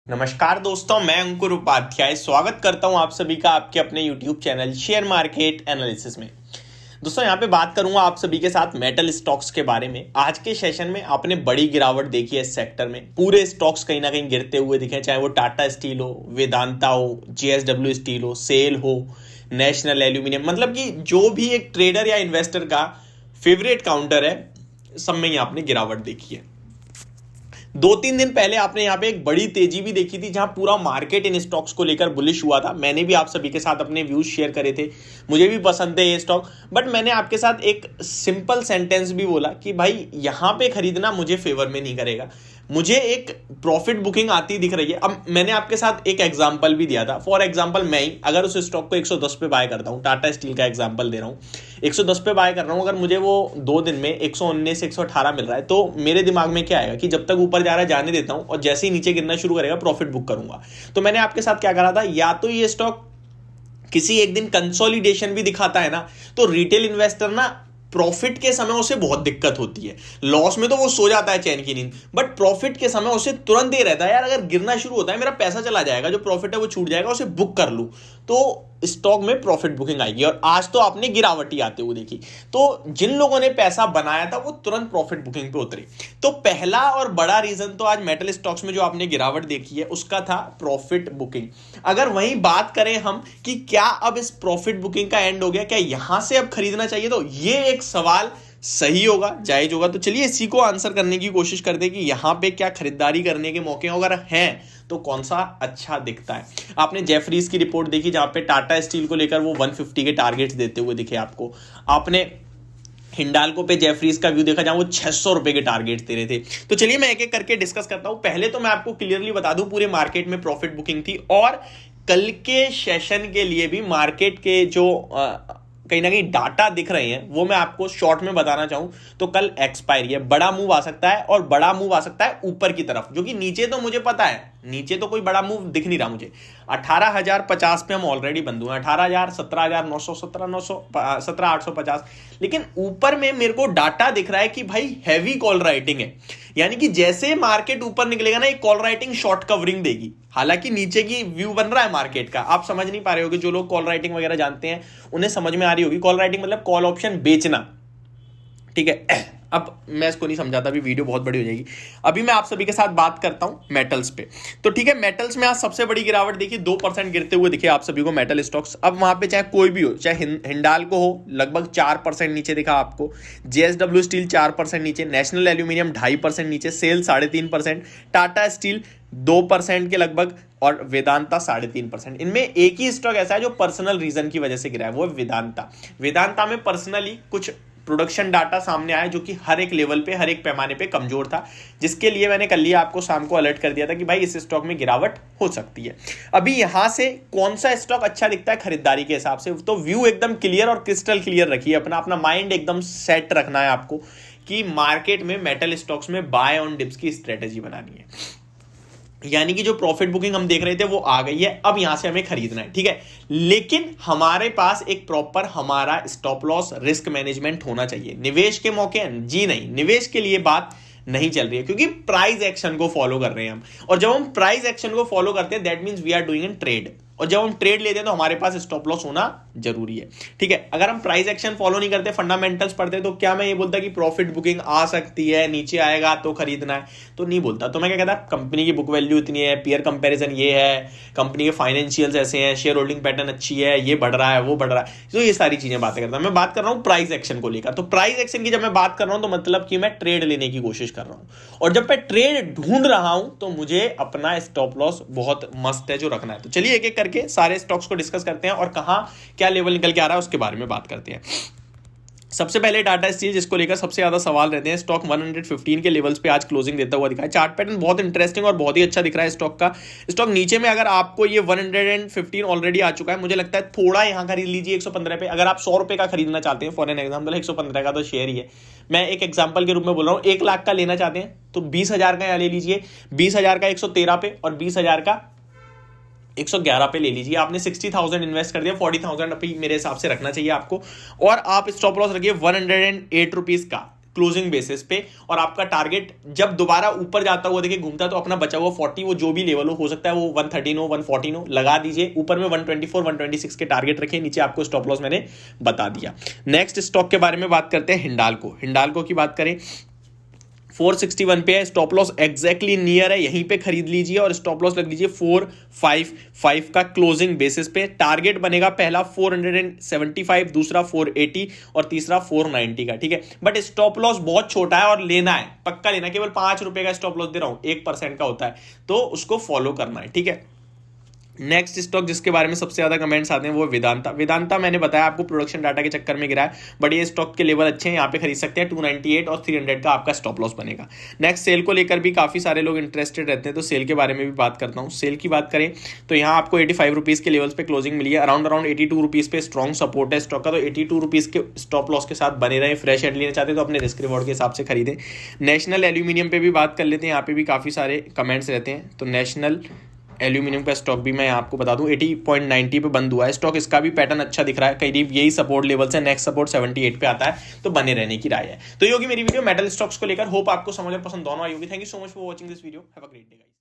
नमस्कार दोस्तों, मैं अंकुर उपाध्याय स्वागत करता हूं आप सभी का आपके अपने YouTube channel share market analysis में। दोस्तों, यहां पे बात करूंगा आप सभी के साथ मेटल स्टॉक्स के बारे में। आज के सेशन में आपने बड़ी गिरावट देखी है इस सेक्टर में। पूरे स्टॉक्स कहीं ना कहीं गिरते हुए दिखे, चाहे वो टाटा स्टील हो, वेदांता हो, JSW स्टील हो, सेल हो, नेशनल एल्यूमिनियम, मतलब कि जो भी एक ट्रेडर या इन्वेस्टर का फेवरेट काउंटर है, सब में ही आपने गिरावट देखी है। 2-3 दिन पहले आपने यहाँ पे एक बड़ी तेजी भी देखी थी, जहां पूरा मार्केट इन स्टॉक्स को लेकर बुलिश हुआ था। मैंने भी आप सभी के साथ अपने व्यूज शेयर करे थे, मुझे भी पसंद है ये स्टॉक। बट मैंने आपके साथ एक सिंपल सेंटेंस भी बोला कि भाई यहाँ पे खरीदना मुझे फेवर में नहीं करेगा, मुझे एक प्रॉफिट बुकिंग आती दिख रही है। अब मैंने आपके साथ एक एग्जांपल भी दिया था। फॉर एग्जांपल, मैं ही अगर उस स्टॉक को 110 पे बाय करता हूं, टाटा स्टील का एग्जांपल दे रहा हूं, 110 पे बाय कर रहा हूं, अगर मुझे वो 2 दिन में 119 118 मिल रहा है, तो मेरे दिमाग में क्या आएगा कि जब तक ऊपर जा रहा है जाने देता हूं, और जैसे ही नीचे गिरना शुरू करेगा प्रॉफिट बुक करूंगा। तो मैंने आपके साथ क्या करा था, या तो ये स्टॉक किसी एक दिन कंसोलिडेशन भी दिखाता है ना, तो रिटेल इन्वेस्टर ना प्रॉफिट के समय उसे बहुत दिक्कत होती है। लॉस में तो वो सो जाता है चैन की नींद, बट प्रॉफिट के समय उसे तुरंत ये रहता है, यार अगर गिरना शुरू होता है मेरा पैसा चला जाएगा, जो प्रॉफिट है वो छूट जाएगा, उसे बुक कर लूं तो स्टॉक में प्रॉफिट बुकिंग आएगी। और आज तो आपने गिरावटी आते हुए देखी, तो जिन लोगों ने पैसा बनाया था वो तुरंत प्रॉफिट बुकिंग पे उतरे। तो पहला और बड़ा रीजन तो आज मेटल स्टॉक्स में जो आपने गिरावट देखी है उसका था प्रॉफिट बुकिंग। अगर वहीं बात करें हम कि क्या अब इस प्रॉफिट बुकिंग का एंड हो गया, क्या यहां से अब खरीदना चाहिए, तो ये एक सवाल सही होगा, जायज होगा। तो चलिए इसी को आंसर करने की कोशिश करते हैं कि यहां पे क्या खरीदारी करने के मौके अगर हैं तो कौन सा अच्छा दिखता है। आपने जेफरीज की रिपोर्ट देखी, जहां पे टाटा स्टील को लेकर वो 150 के टारगेट्स देते हुए दिखे आपको। आपने हिंडाल्को पे जेफरीज का व्यू देखा, जहां वो 600 रुपए के टारगेट्स दे रहे थे। तो चलिए मैं एक एक करके डिस्कस करता हूं। पहले तो मैं आपको क्लियरली बता दूं, पूरे मार्केट में प्रॉफिट बुकिंग थी, और कल के सेशन के लिए भी मार्केट के जो कहीं ना कहीं डाटा दिख रहे हैं वो मैं आपको शॉर्ट में बताना चाहूं तो कल एक्सपायरी है। बड़ा मूव आ सकता है, और बड़ा मूव आ सकता है ऊपर की तरफ, जो कि नीचे तो मुझे पता है, नीचे तो कोई बड़ा मूव दिख नहीं रहा मुझे। 18,050 पे हम ऑलरेडी बंद हुए हैं, 18,000, 17,900, 17,900, 17,850। लेकिन ऊपर में मेरे को डाटा दिख रहा है कि भाई हैवी कॉल राइटिंग है, यानी कि जैसे मार्केट ऊपर निकलेगा ना, एक कॉल राइटिंग शॉर्ट कवरिंग देगी। हालांकि नीचे की व्यू बन रहा है मार्केट का, आप समझ नहीं पा रहे होगे। जो लोग कॉल राइटिंग वगैरह जानते हैं उन्हें समझ में आ रही होगी। कॉल राइटिंग मतलब कॉल ऑप्शन बेचना, ठीक है। अब मैं इसको नहीं समझाता, अभी वीडियो बहुत बड़ी हो जाएगी। अभी मैं आप सभी के साथ बात करता हूं मेटल्स पे। तो ठीक है, मेटल्स में आज सबसे बड़ी गिरावट देखी, 2% गिरते हुए दिखे आप सभी को मेटल स्टॉक्स। अब वहां पे चाहे कोई भी हो, चाहे हिंडाल्को हो, लगभग 4% नीचे दिखा आपको, JSW स्टील 4% नीचे, नेशनल एल्यूमिनियम 2.5% नीचे, सेल 3.5%, टाटा स्टील 2% के लगभग, और वेदांता 3.5%। इनमें एक ही स्टॉक ऐसा है जो पर्सनल रीजन की वजह से गिरा है, वो है वेदांता। वेदांता में पर्सनली कुछ प्रोडक्शन डाटा सामने आया जो कि हर एक लेवल पे, हर एक पैमाने पे कमजोर था, जिसके लिए मैंने कल ही आपको शाम को अलर्ट कर दिया था कि भाई इस स्टॉक में गिरावट हो सकती है। अभी यहां से कौन सा स्टॉक अच्छा दिखता है खरीदारी के हिसाब से, तो व्यू एकदम क्लियर और क्रिस्टल क्लियर रखिए, अपना अपना माइंड एकदम सेट रखना है आपको कि मार्केट में मेटल स्टॉक्स में बाय ऑन डिप्स की स्ट्रेटेजी बनानी है। यानी कि जो प्रॉफिट बुकिंग हम देख रहे थे वो आ गई है, अब यहां से हमें खरीदना है, ठीक है। लेकिन हमारे पास एक प्रॉपर हमारा स्टॉप लॉस रिस्क मैनेजमेंट होना चाहिए। निवेश के मौके जी नहीं, निवेश के लिए बात नहीं चल रही है, क्योंकि प्राइस एक्शन को फॉलो कर रहे हैं हम। और जब हम प्राइस एक्शन को फॉलो करते हैं, that means we are doing in trade, और जब हम ट्रेड लेते हैं तो हमारे पास स्टॉप लॉस होना जरूरी है, ठीक है। अगर हम प्राइस एक्शन फॉलो नहीं करते, फंडामेंटल्स पढ़ते, तो क्या मैं ये बोलता कि प्रॉफिट बुकिंग आ सकती है, नीचे आएगा तो खरीदना है, तो नहीं बोलता। तो मैं क्या कहता, कंपनी की बुक वैल्यू इतनी है, पीयर कंपैरिजन ये है, कंपनी के फाइनेंशियल्स ऐसे हैं, शेयर होल्डिंग पैटर्न अच्छी है, ये बढ़ रहा है, वो बढ़ रहा है, तो ये सारी चीजें बातें करता हूं। मैं बात कर रहा हूं प्राइस एक्शन को लेकर। तो प्राइस एक्शन की जब मैं बात कर रहा हूं तो मतलब कि मैं ट्रेड लेने की कोशिश कर रहा हूं, और जब मैं ट्रेड ढूंढ रहा हूं तो मुझे अपना स्टॉप लॉस बहुत मस्त है जो रखना है। तो चलिए एक एक करके सारे स्टॉक्स को डिस्कस करते हैं और कहां क्या लेवल निकल के आ रहा है उसके बारे में बात करते हैं। सबसे पहले टाटा स्टील, जिसको लेकर सबसे ज्यादा सवाल रहते हैं। स्टॉक 115 के लेवल्स पे आज क्लोजिंग देता हुआ दिखा है। चार्ट पैटर्न बहुत इंटरेस्टिंग और बहुत ही अच्छा दिख रहा है स्टॉक का। स्टॉक नीचे में, अगर आपको ये 115 ऑलरेडी आ चुका है, मुझे लगता है थोड़ा यहां खरीद लीजिए 115 पे। अगर आप 100 रुपए का खरीदना चाहते हैं, फॉर एन एग्जाम्पल 115 का तो शेयर ही है, मैं एक एग्जाम्पल के रूप में बोल रहा हूं, 1 लाख का लेना चाहते हैं तो 20,000 का यहाँ ले लीजिए, 20,000 का 113 पे, और 20,000 का 111 पे ले लीजिए। आपने 60,000 इन्वेस्ट कर दिया, 40,000 अभी मेरे हिसाब से रखना चाहिए आपको। और आप स्टॉप लॉस रखिए 108 रुपीज का, क्लोजिंग बेसिस पे, और आपका टारगेट जब दोबारा ऊपर जाता हुआ देखिए घूमता तो अपना बचा हुआ 40 वो जो भी लेवल हो सकता है वो 113 हो 114 हो लगा दीजिए, ऊपर में 124 126 के टारगेट रखें, नीचे आपको स्टॉप लॉस मैंने बता दिया। नेक्स्ट स्टॉक के बारे में बात करते हैं हिंडाल्को। हिंडाल्को की बात करें 461 पे है, स्टॉप लॉस एग्जैक्टली नियर है, यहीं पे खरीद लीजिए और स्टॉप लॉस लग लीजिए 455 का क्लोजिंग बेसिस पे। टारगेट बनेगा पहला 475, दूसरा 480 और तीसरा 490 का, ठीक है। बट स्टॉप लॉस बहुत छोटा है और लेना है, पक्का लेना, केवल 5 रुपए का स्टॉप लॉस दे रहा हूं, 1% का होता है, तो उसको फॉलो करना है, ठीक है। नेक्स्ट स्टॉक जिसके बारे में सबसे ज्यादा कमेंट्स आते हैं वो वेदांता। वेदांता मैंने बताया आपको प्रोडक्शन डाटा के चक्कर में गिरा है, बट ये स्टॉक के लेवल अच्छे हैं, यहाँ पे खरीद सकते हैं। 298 और 300 का आपका स्टॉप लॉस बनेगा। नेक्स्ट सेल को लेकर भी काफी सारे लोग इंटरेस्टेड रहते हैं, तो सेल के बारे में भी बात करता हूँ। सेल की बात करें तो यहाँ आपको 85 रुपीज के लेवल्स पे क्लोजिंग मिली है, अराउंड 82 रुपीज पे स्ट्रॉन्ग सपोर्ट है स्टॉक का, तो 82 रुपीज के स्टॉप लॉस के साथ बने रहे। फ्रेश एंड लेना चाहते हैं तो अपने रिस्क रिवॉर्ड के हिसाब से खरीदें। नेशनल एल्यूमिनियम पे भी बात कर लेते हैं, यहाँ पे भी काफी सारे कमेंट्स रहते हैं, तो नेशनल एल्यूमिनियम का स्टॉक भी मैं आपको बता दूं 80.90 पे बंद हुआ है स्टॉक, इसका भी पैटर्न अच्छा दिख रहा है, करीब यही सपोर्ट लेवल से, नेक्स्ट सपोर्ट 78 पे आता है, तो बने रहने की राय है। तो ये होगी मेरी वीडियो मेटल स्टॉक्स को लेकर, होप आपको समझ और पसंद दोनों आई होगी। Thank you so much for watching this video, have a great day guys.